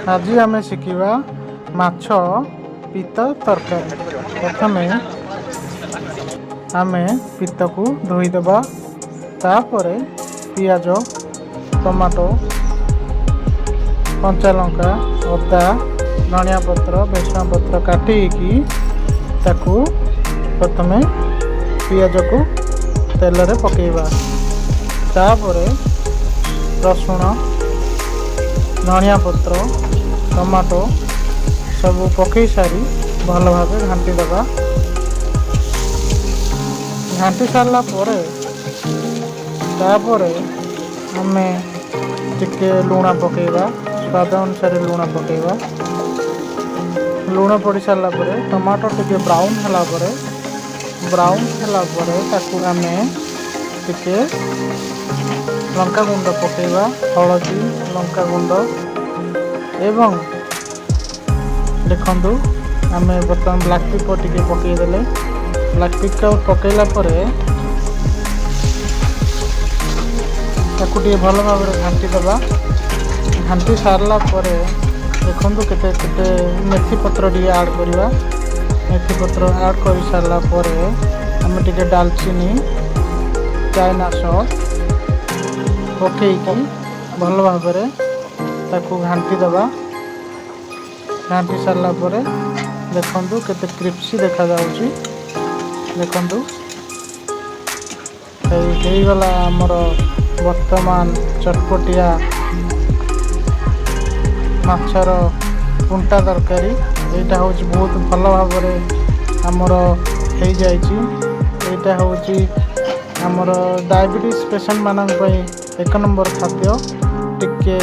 आज आम शिखा माछ पीत तरकारी। प्रथमे आम पीत को धोईदेव, तापर पियाज टमाटो कंचा लंका अदा धनिया पत्र भेसुआ पत्र काटिकी ताकू प्रथमे पियाज को तेल रे पकेइबा, तापर रसुण धनिया पत्र टमाटो सब पकई सारी भल भाव घाटी दबा। घाटी सारा तापर आम टिके लुण पकेइबा, स्वाद अनुसार लुण पकेइबा। लुण पड़ सारा टमाटो टिके ब्राउन है ताकू आम टिके लंका गुंड पकेइबा, हलदी लंका गुंड एवं देखु आम बर्तमान ब्लैक पेपर टिके पकईदे। ब्लैक पेपर पकईला ताकू टिके भल भाव घाटी दबा। घाटी सारला देखु केते केते मेथी पत्र टिके ऐड करवा। मेथी पत्र ऐड कर सारला आम टिके डालचीनी चाइना सॉल्ट पकईकी भल भाव ताकू घाटी दबा। घाटी सारला देखु केते क्रिप्सी देखा जाउची। देखु गला आमर वर्तमान चटपटिया माछर पुंटा तरकारी। यहाँ हूँ बहुत भल भाव आमर हो जाइए। यहाँ हूँ आमर डायबिटीज पेशेंट मानक एक नंबर खाद्य। टिके